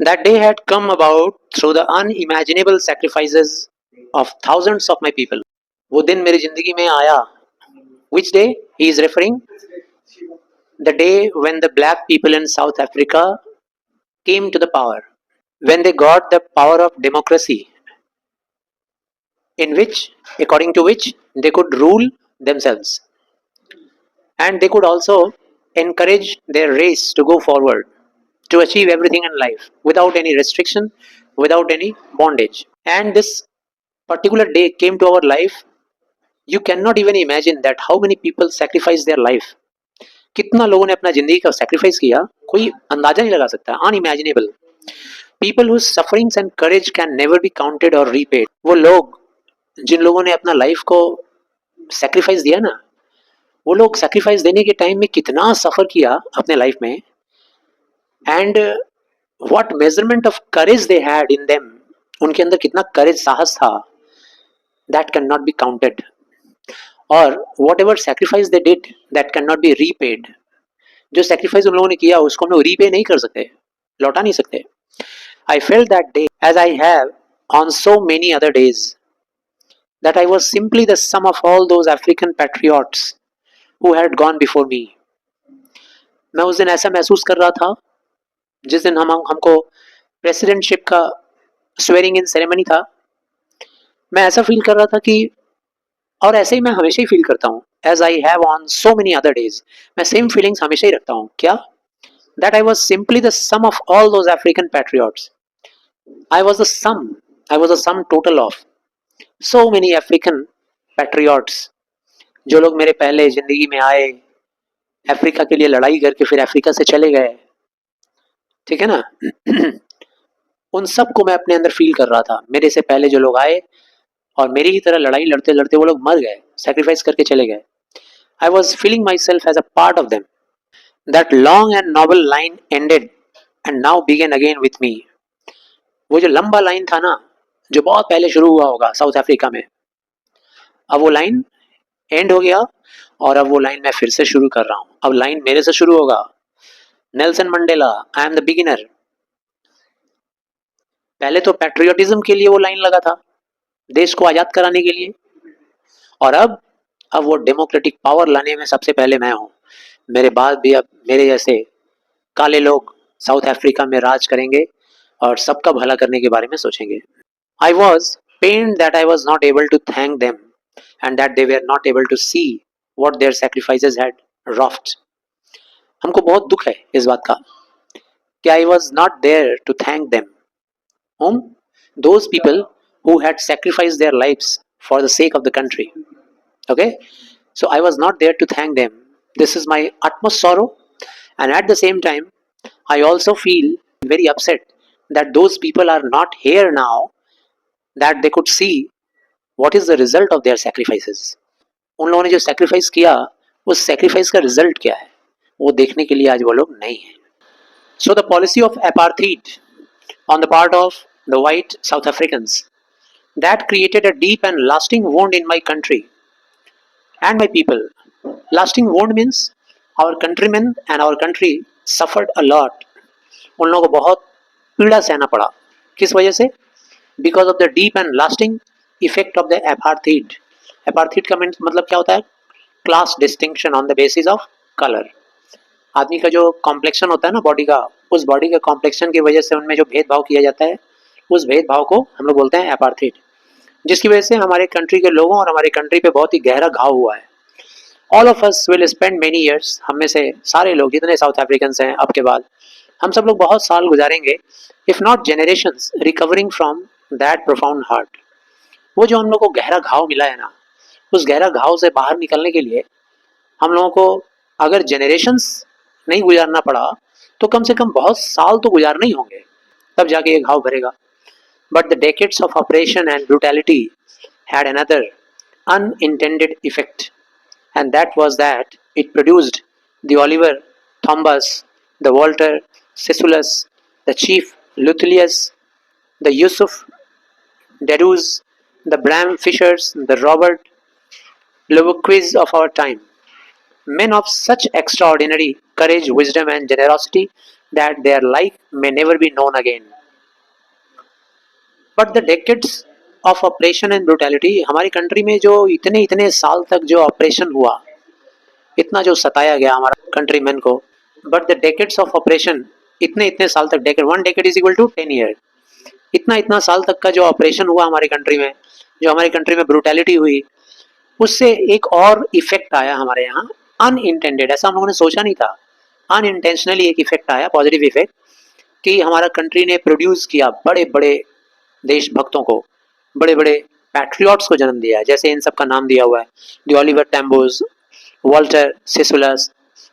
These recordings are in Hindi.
That day had come about through the unimaginable sacrifices of thousands of my people. वो दिन मेरी जिंदगी में आया. Which day he is referring? The day when the black people in South Africa came to the power. When they got the power of democracy, according to which they could rule themselves, and they could also encourage their race to go forward, to achieve everything in life without any restriction, without any bondage. And this particular day came to our life. You cannot even imagine that how many people sacrificed their life. कितना लोगों ने अपना जिंदगी का सेक्रीफाइस किया, कोई अंदाजा नहीं लगा सकता. Unimaginable. People whose sufferings and courage can never be counted और रीपेड. वो लोग जिन लोगों ने अपना लाइफ को सेक्रीफाइस दिया ना, वो लोग सेक्रीफाइस देने के टाइम में कितना सफर किया अपने लाइफ में, and what measurement of courage they had in them. उनके अंदर कितना करेज, साहस था, that can not be counted. और whatever sacrifice they did, that can not be repaid. जो सेक्रीफाइस उन लोगों ने किया उसको हम लोग रीपे नहीं कर सकते, लौटा नहीं सकते. I felt that day, as I have on so many other days, that I was simply the sum of all those African patriots who had gone before me. मैं उस दिन ऐसा महसूस कर रहा था जिस दिन हमको प्रेसिडेंटशिप का स्वेरिंग इन सेरेमनी था. मैं ऐसा फील कर रहा था कि, और ऐसे ही मैं हमेशा ही फील करता हूँ, as I have on so many other days. मैं सेम फीलिंग्स हमेशा ही रखता हूँ. क्या? That I was simply the sum of all those African patriots. I was the sum total of so many African patriots. जो लोग मेरे पहले जिंदगी में आए, अफ्रीका के लिए लड़ाई करके फिर अफ्रीका से चले गए, ठीक है ना. उन सब को मैं अपने अंदर फील कर रहा था. मेरे से पहले जो लोग आए और मेरी ही तरह लड़ाई लड़ते लड़ते वो लोग मर गए, सेक्रीफाइस करके चले गए. I was feeling my self as a part of them. That long and noble line ended and now begin again with me. वो जो लंबा लाइन था ना, जो बहुत पहले शुरू हुआ होगा साउथ अफ्रीका में, अब वो लाइन एंड हो गया और अब वो लाइन मैं फिर से शुरू कर रहा हूँ. अब लाइन मेरे से शुरू होगा. Nelson Mandela, I am the beginner. पहले तो पैट्रियोटिज्म के लिए वो लाइन लगा था, देश को आजाद कराने के लिए, और अब वो डेमोक्रेटिक पावर लाने में सबसे पहले मैं हूँ. मेरे बाद भी अब मेरे जैसे काले लोग साउथ अफ्रीका में राज करेंगे और सबका भला करने के बारे में सोचेंगे. I was pained that I was not able to thank them and that they were not able to see what their sacrifices had wrought. हमको बहुत दुख है इस बात का कि I was not there to thank them. Whom? Those people who had sacrificed their lives for the sake of the country. Okay? So I was not there to thank them. This is my utmost sorrow, and at the same time I also feel very upset that those people are not here now, that they could see what is the result of their sacrifices. उन लोगों ने जो sacrifice किया, उस sacrifice का result क्या है, वो देखने के लिए आज वो लोग नहीं हैं. So the policy of apartheid on the part of the white South Africans, that created a deep and lasting wound in my country and my people. Lasting wound means our countrymen and our country suffered a lot. उन लोगों को बहुत पीड़ा सहना पड़ा. किस वजह से? Because of the deep and lasting effect of the apartheid. Apartheid का मतलब क्या होता है? Class distinction on the basis of color. आदमी का जो कॉम्प्लेक्शन होता है ना बॉडी का, उस बॉडी के कॉम्प्लेक्शन की वजह से उनमें जो भेदभाव किया जाता है, उस भेदभाव को हम लोग बोलते हैं apartheid, जिसकी वजह से हमारे कंट्री के लोगों और हमारे कंट्री पे बहुत ही गहरा घाव हुआ है. All of us will spend many years, हम में से सारे लोग जितने साउथ अफ्रीकन हैं अब के बाद, हम सब लोग बहुत साल गुजारेंगे, if not generations, recovering from that profound hurt. वो जो हम लोग को गहरा घाव मिला है ना, उस गहरा घाव से बाहर निकलने के लिए हम लोगों को अगर generations नहीं गुजारना पड़ा तो कम से कम बहुत साल तो गुजारने ही होंगे, तब जाके ये घाव भरेगा. But the decades of oppression and brutality had another unintended effect, and that was that it produced the Oliver Thombas, the Walter Sissulus, the Chief Luthelius, the Yusuf Dadus, the Bram Fishers, the Robert Lovequis of our time. Men of such extraordinary courage, wisdom, and generosity that their life may never be known again. But the decades of oppression and brutality, हमारी कंट्री में जो इतने इतने साल तक जो ऑपरेशन हुआ, इतना जो सताया गया हमारा कंट्रीमैन को, but the decades of operation, इतने इतने साल तक, decade, 1 decade is equal to 10 year, इतना इतना साल तक का जो ऑपरेशन हुआ हमारी कंट्री में, जो हमारी कंट्री में ब्रूटैलिटी हुई, उससे एक और इफेक्ट आया हमारे यहाँ, अनइंटेंडेड, ऐसा हम लोगों ने सोचा नहीं था, अनइंटेंशनली एक इफेक्ट आया, पॉजिटिव इफेक्ट, कि हमारा कंट्री ने प्रोड्यूस किया बड़े बड़े देशभक्तों को, बड़े बड़े पैट्रियट्स को जन्म दिया है, जैसे इन सब का नाम दिया हुआ है, दी ओलिवर टैम्बोज, वॉल्टर सिसुलस,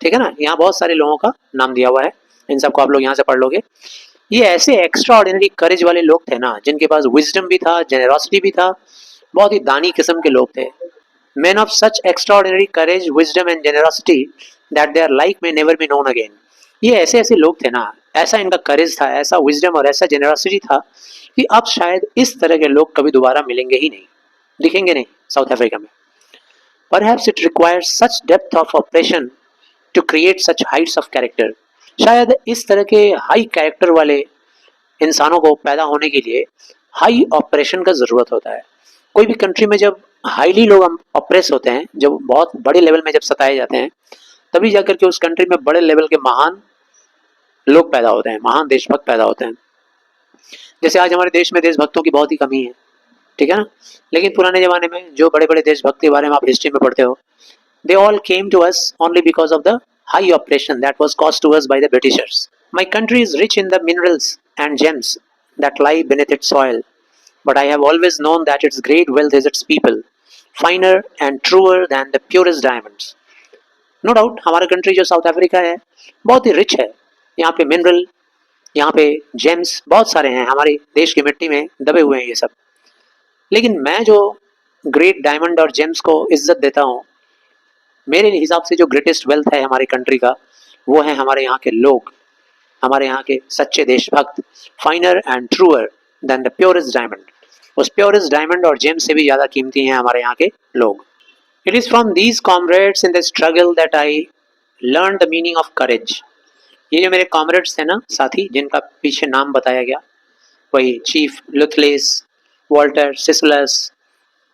ठीक है ना, यहाँ बहुत सारे लोगों का नाम दिया हुआ है, इन सबको आप लोग यहाँ से पढ़ लोगे। ये ऐसे एक्स्ट्रा ऑर्डिनरी करेज वाले लोग थे ना, जिनके पास विजडम भी था, जेनरॉसिटी भी था, बहुत ही दानी किस्म के लोग थे। Men of such extraordinary courage, wisdom and generosity that their life may never be known again. ये ऐसे ऐसे लोग थे ना, ऐसा इनका करेज था, ऐसा विजडम और ऐसा जेनरॉसिटी था कि अब शायद इस तरह के लोग कभी दोबारा मिलेंगे ही नहीं, दिखेंगे नहीं साउथ अफ्रीका में। Perhaps it requires such depth of oppression to create such heights of character. शायद इस तरह के हाई कैरेक्टर वाले इंसानों को पैदा होने के लिए हाई ऑपरेशन का ज़रूरत होता है। कोई भी कंट्री में जब हाईली लोग ऑपरेस होते हैं, जब बहुत बड़े लेवल में जब सताए जाते हैं, तभी जाकर के उस कंट्री में बड़े लेवल के महान लोग पैदा होते हैं, महान देशभक्त पैदा होते हैं। जैसे आज हमारे देश में देशभक्तों की बहुत ही कमी है, ठीक है ना, लेकिन पुराने ज़माने में जो बड़े बड़े देशभक्त के बारे में आप हिस्ट्री में पढ़ते हो, they all came to us only because of the high operation that was caused to us by the Britishers. My country is rich in the minerals and gems that lie beneath its soil, but I have always known that its great wealth is its people, finer and truer than the purest diamonds. No doubt हमारा कंट्री जो साउथ अफ्रीका है बहुत ही रिच है, यहाँ पे मिनरल, यहाँ पे जेम्स बहुत सारे हैं, हमारे देश की मिट्टी में दबे हुए हैं ये सब। लेकिन मैं जो ग्रेट डायमंड और जेम्स को इज्जत देता हूँ, मेरे हिसाब से जो ग्रेटेस्ट वेल्थ है हमारी कंट्री का, वो है हमारे यहाँ के लोग, हमारे यहाँ के सच्चे देशभक्त, finer and truer than the purest diamond. उस प्योरेस्ट डायमंड और जेम्स से भी ज़्यादा कीमती हैं हमारे यहाँ के लोग। It is from these comrades in the struggle that I learn the meaning of courage. ये जो मेरे कॉमरेड्स थे ना, साथी, जिनका पीछे नाम बताया गया, वही चीफ लुथलेस, वॉल्टर सिसुलस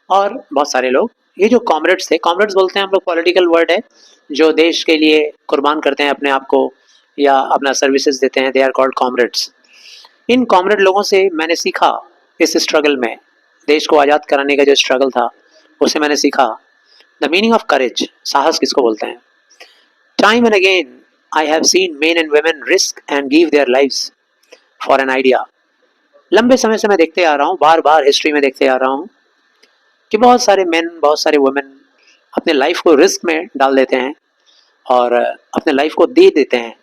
और बहुत सारे लोग, ये जो कॉमरेड्स थे, कॉमरेड्स बोलते हैं हम लोग, पॉलिटिकल वर्ड है, जो देश के लिए कुर्बान करते हैं अपने आप को या अपना सर्विसेज देते हैं, दे आर कॉल्ड कॉमरेड्स। इन कॉमरेड लोगों से मैंने सीखा, इस स्ट्रगल में, देश को आज़ाद कराने का जो स्ट्रगल था, उससे मैंने सीखा द मीनिंग ऑफ करेज, साहस किसको बोलते हैं। Time and again I have seen main and women risk and give their lives for an idea. लंबे समय से मैं देखते आ रहा हूँ, बार बार हिस्ट्री में देखते आ रहा हूँ कि बहुत सारे मेन, बहुत सारे वुमेन अपने लाइफ को रिस्क में डाल देते हैं और अपने लाइफ को दे देते हैं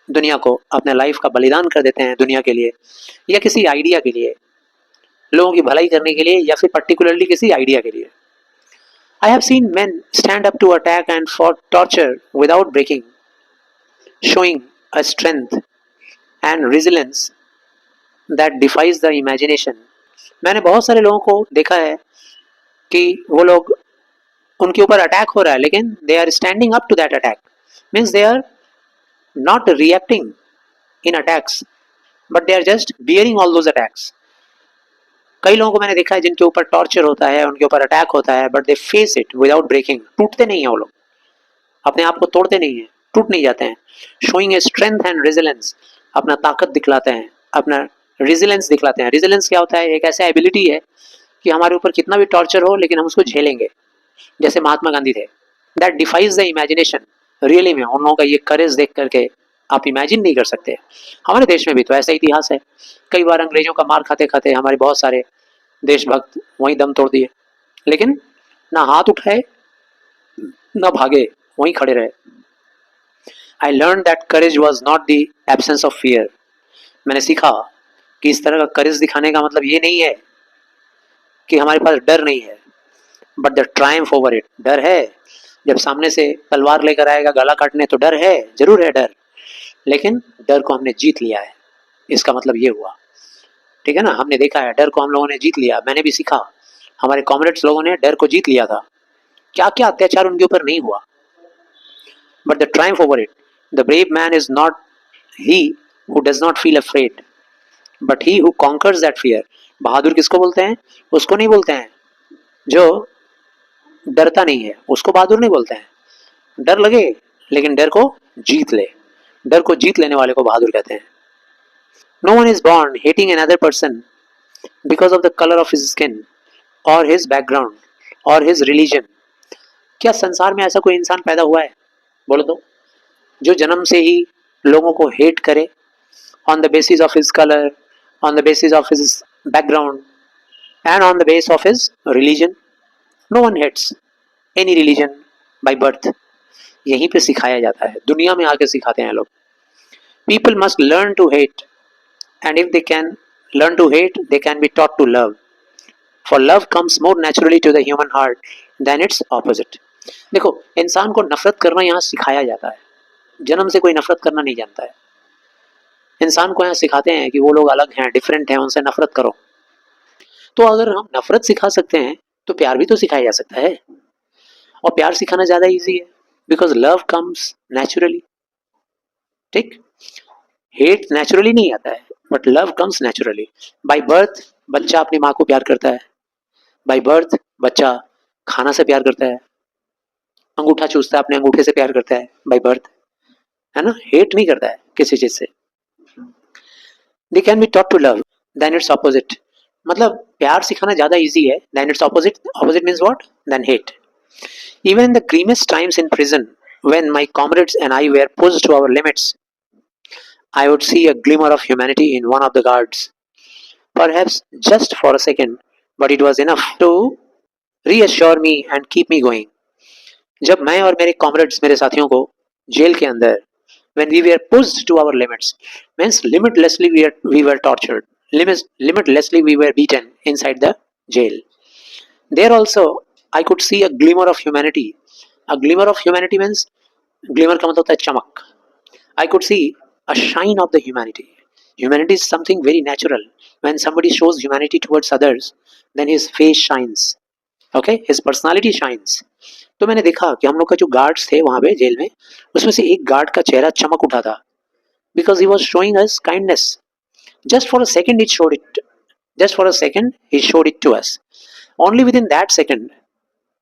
दुनिया को, अपने लाइफ का बलिदान कर देते हैं दुनिया के लिए या किसी आइडिया के लिए, लोगों की भलाई करने के लिए या फिर पर्टिकुलरली किसी आइडिया के लिए। I have seen men stand up to attack and for torture without breaking, showing a strength and resilience that defies the imagination. मैंने बहुत सारे लोगों को देखा है कि वो लोग, उनके ऊपर अटैक हो रहा है, लेकिन they are standing up to that attack, means they are not reacting in attacks, but they are just bearing all those attacks. कई लोगों को मैंने देखा है जिनके ऊपर टॉर्चर होता है, उनके ऊपर अटैक होता है, but they face it without breaking, टूटते नहीं हैं वो लोग, अपने आप को तोड़ते नहीं हैं, टूट नहीं जाते हैं। Showing a strength and resilience, अपना ताकत दिखलाते हैं, अपना रेजिलेंस दिखलाते हैं। रेजिलेंस क्या होता है? एक ऐसा एबिलिटी है कि हमारे ऊपर कितना भी टॉर्चर हो लेकिन हम उसको झेलेंगे, जैसे महात्मा गांधी थे। That defies the imagination. Really में उन लोगों का ये करेज देख करके आप इमेजिन नहीं कर सकते। हमारे देश में भी तो ऐसा इतिहास है, कई बार अंग्रेजों का मार खाते खाते हमारे बहुत सारे देशभक्त वहीं दम तोड़ दिए, लेकिन ना हाथ उठाए ना भागे, वहीं खड़े रहे। I learn that courage was not the absence of fear. मैंने सीखा कि इस तरह का करेज दिखाने का मतलब ये नहीं है कि हमारे पास डर नहीं है, but the Triumph over it. डर है, जब सामने से तलवार लेकर आएगा गला काटने तो डर है, जरूर है डर, लेकिन डर को हमने जीत लिया है, इसका मतलब ये हुआ। ठीक है ना, हमने देखा है डर को हम लोगों ने जीत लिया। मैंने भी सीखा, हमारे कॉमरेड्स लोगों ने डर को जीत लिया था, क्या क्या अत्याचार उनके ऊपर नहीं हुआ, but the Triumph over it. The brave man is not he who does not feel afraid, but he who conquers that fear. बहादुर किसको बोलते हैं? उसको नहीं बोलते हैं जो डरता नहीं है, उसको बहादुर नहीं बोलते हैं। डर लगे लेकिन डर को जीत ले, डर को जीत लेने वाले को बहादुर कहते हैं। No one is born hating another person because of the colour of his skin और हिज बैकग्राउंड और हिज रिलीजन। क्या संसार में ऐसा कोई इंसान पैदा हुआ है? बोलो तो, जो जन्म से ही लोगों को हेट करे on the basis of his color, on the basis of his background, and on the basis of his religion. No one hates any religion by birth. यहीं पे सिखाया जाता है, दुनिया में आके सिखाते हैं लोग। People must learn to hate, and if they can learn to hate, they can be taught to love. For love comes more naturally to the human heart than its opposite. देखो, इंसान को नफरत करना यहाँ सिखाया जाता है, जन्म से कोई नफरत करना नहीं जानता है। इंसान को यहाँ सिखाते हैं कि वो लोग अलग हैं, डिफरेंट हैं, उनसे नफरत करो। तो अगर हम नफरत सिखा सकते हैं तो प्यार भी तो सिखाया जा सकता है, और प्यार सिखाना ज्यादा इजी है, बिकॉज लव कम्स नेचुरली। ठीक, हेट नेचुरली नहीं आता है, but love comes naturally. By birth बच्चा अपनी माँ को प्यार करता है, बाय बर्थ बच्चा खाना से प्यार करता है, अंगूठा चूसता है, अपने अंगूठे से प्यार करता है बाय बर्थ, है ना, हेट नहीं करता है किसी चीज से। They can be taught to love than its opposite. मतलब प्यार सिखाना ज्यादा इजी है than its opposite. Opposite means what? Then hate. Even in the grimmest times in prison when my comrades and I were pushed to our limits, I would see a glimmer of humanity in one of the guards, perhaps just for a second, but it was enough to reassure me and keep me going. जब मैं और मेरे कॉमरेड्स, मेरे साथियों को जेल के अंदर, when we were pushed to our limits, means limitlessly we were tortured, limitlessly we were beaten inside the jail. There also I could see a glimmer of humanity. A glimmer of humanity means, glimmer का मतलब होता है चमक। I could see a shine of the humanity. Humanity is something very natural. When somebody shows humanity towards others, then his face shines. Okay, his personality shines. तो मैंने देखा कि हम लोग का जो गार्ड्स थे वहां पे जेल में, उसमें से एक गार्ड का चेहरा चमक उठा था, because he was showing us kindness. Just for a second it showed it, just for a second he showed it to us. Only within that second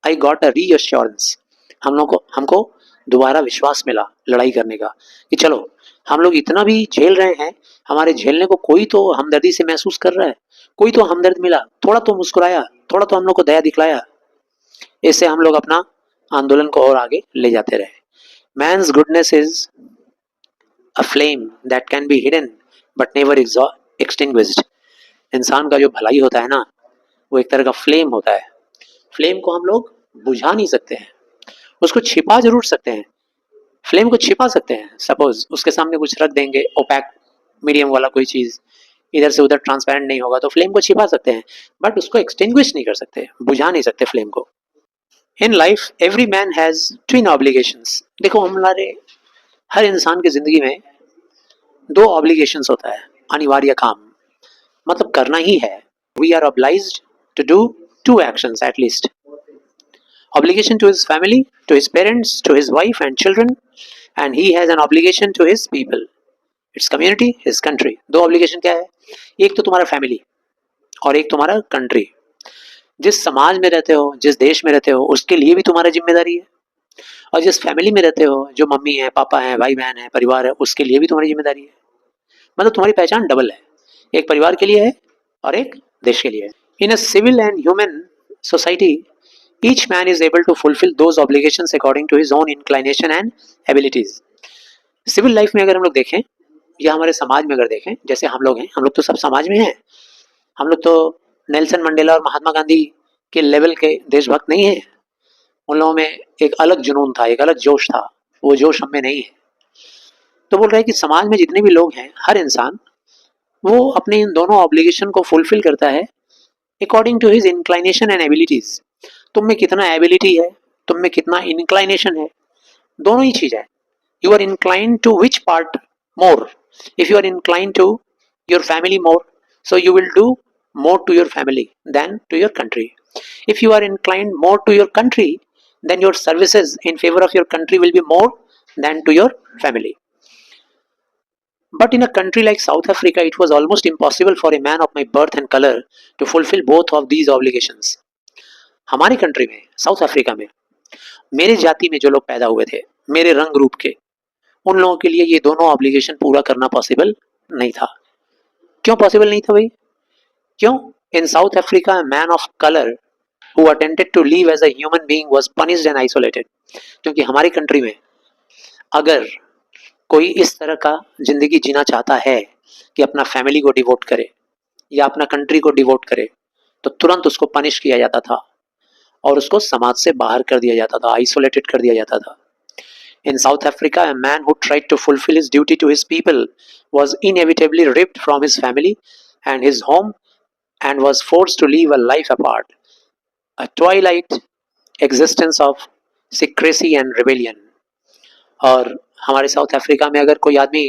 I got a reassurance. हमको दोबारा विश्वास मिला लड़ाई करने का, कि चलो हम लोग इतना भी झेल रहे हैं, हमारे झेलने को कोई तो हमदर्दी से महसूस कर रहा है, कोई तो हमदर्द मिला, थोड़ा तो मुस्कुराया, थोड़ा तो हम लोग को दया दिखलाया। इससे हम लोग अपना आंदोलन को और आगे ले जाते रहे। Man's goodness is a flame that can be hidden but never extinguished. इंसान का जो भलाई होता है ना, वो एक तरह का फ्लेम होता है। फ्लेम को हम लोग बुझा नहीं सकते हैं, उसको छिपा जरूर सकते हैं। फ्लेम को छिपा सकते हैं, सपोज उसके सामने कुछ रख देंगे ओपैक मीडियम वाला कोई चीज, इधर से उधर ट्रांसपेरेंट नहीं होगा, तो फ्लेम को छिपा सकते हैं, बट उसको एक्सटिंग्विश नहीं कर सकते, बुझा नहीं सकते फ्लेम को। In life every man has twin obligations. देखो, हमारे हर इंसान की जिंदगी में दो ऑब्लिगेशंस होता है, अनिवार्य काम, मतलब करना ही है। We are obliged to do two actions at least. Obligation to his family, to his parents, to his wife and children, and he has an obligation to his people, its community, his country. दो obligation क्या है? एक तो तुम्हारा family और एक तुम्हारा country। जिस समाज में रहते हो, जिस देश में रहते हो, उसके लिए भी तुम्हारा जिम्मेदारी है, और जिस फैमिली में रहते हो, जो मम्मी है, पापा है, भाई बहन है, परिवार है, उसके लिए भी तुम्हारी जिम्मेदारी है। मतलब तुम्हारी पहचान डबल है, एक परिवार के लिए है और एक देश के लिए है। In a civil and human society, each man is able to fulfill those obligations according to his own inclination and abilities. Civil life में अगर हम लोग देखें या हमारे समाज में अगर देखें, जैसे हम लोग हैं, हम लोग तो सब समाज में हैं, हम लोग तो नेल्सन मंडेला और महात्मा गांधी के लेवल के देशभक्त नहीं है। उन लोगों में एक अलग जुनून था, एक अलग जोश था, वो जोश हम में नहीं है। तो बोल रहा है कि समाज में जितने भी लोग हैं, हर इंसान वो अपने इन दोनों ऑब्लिगेशन को फुलफिल करता है according to his inclination and abilities. तुम में कितना एबिलिटी है, तुम में कितना इंक्लाइनेशन है, दोनों ही चीज है। You are incline to which part more? If you are incline to your family more, so you will do more to your family than to your country. If you are inclined more to your country, then your services in favor of your country will be more than to your family. But in a country like South Africa, it was almost impossible for a man of my birth and color to fulfill both of these obligations. हमारी कंट्री में, साउथ अफ्रीका में, मेरे जाति में जो लोग पैदा हुए थे, मेरे रंग रूप के, उन लोगों के लिए ये दोनों ऑब्लिगेशन पूरा करना पॉसिबल नहीं था. क्यों पॉसिबल नहीं था भाई? क्यों? In South Africa man of colour who attempted to live as a human being was punished and isolated. क्योंकि हमारी कंट्री में अगर कोई इस तरह का जिंदगी जीना चाहता है कि अपना फैमिली को डिवोट करे या अपना कंट्री को डिवोट करे, तो तुरंत उसको पनिश किया जाता था और उसको समाज से बाहर कर दिया जाता था, आइसोलेटेड कर दिया जाता था. In South Africa, a man who tried to fulfill his duty to his people was inevitably ripped from his family and his home and was forced to live a life apart, a twilight existence of secrecy and rebellion. और हमारे साउथ अफ्रीका में अगर कोई आदमी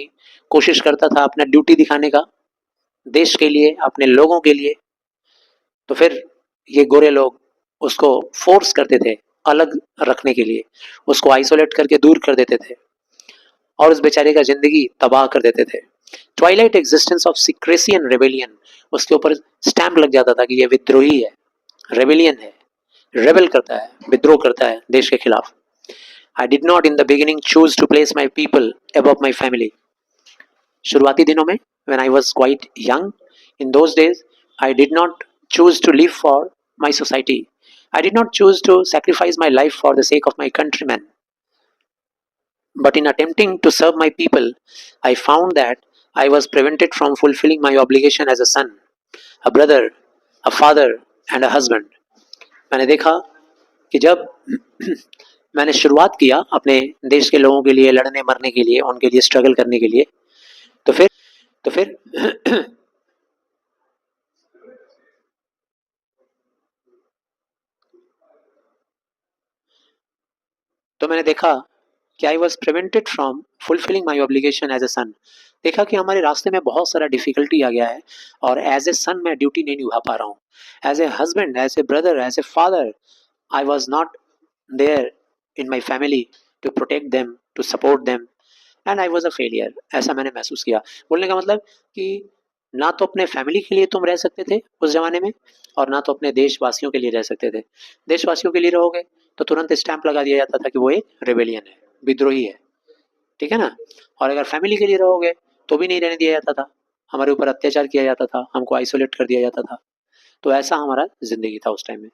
कोशिश करता था अपना ड्यूटी दिखाने का देश के लिए, अपने लोगों के लिए, तो फिर ये गोरे लोग उसको फोर्स करते थे अलग रखने के लिए, उसको आइसोलेट करके दूर कर देते थे और उस बेचारे का जिंदगी तबाह कर देते थे. Twilight existence of secrecy and rebellion, उसके ऊपर स्टैंप लग जाता था कि ये विद्रोही है, रेबेलियन है, रेबेल करता है, विद्रोह करता है देश के खिलाफ. I did not in the beginning choose to place my people above my family. शुरुआती दिनों में, when I was quite young, in those days, I did not choose to live for my society. I did not choose to sacrifice my life for the sake of my countrymen. But in attempting to serve my people, I found that I was prevented from fulfilling my obligation as a son, a brother, a father, and a husband. मैंने देखा कि जब मैंने शुरुआत किया अपने देश के लोगों के लिए लड़ने मरने के लिए, उनके लिए स्ट्रगल करने के लिए, तो फिर तो मैंने देखा कि I was prevented from fulfilling my obligation as a son. देखा कि हमारे रास्ते में बहुत सारा डिफिकल्टी आ गया है और एज ए सन मैं ड्यूटी नहीं निभा पा रहा हूँ. As a husband, as a brother, as a father, I was not there in my family to protect them, to support them, and I was a failure. ऐसा मैंने महसूस किया. बोलने का मतलब कि ना तो अपने फैमिली के लिए तुम रह सकते थे उस जमाने में और ना तो अपने देशवासियों के लिए रह सकते थे. देशवासियों के लिए रहोगे तो तुरंत स्टैंप लगा दिया जाता था कि वो एक रेबेलियन है, विद्रोही है, ठीक है ना. और अगर फैमिली के लिए रहोगे तो भी नहीं रहने दिया जाता था, हमारे ऊपर अत्याचार किया जाता था, हमको आइसोलेट कर दिया जाता था. तो ऐसा हमारा जिंदगी था उस टाइम में.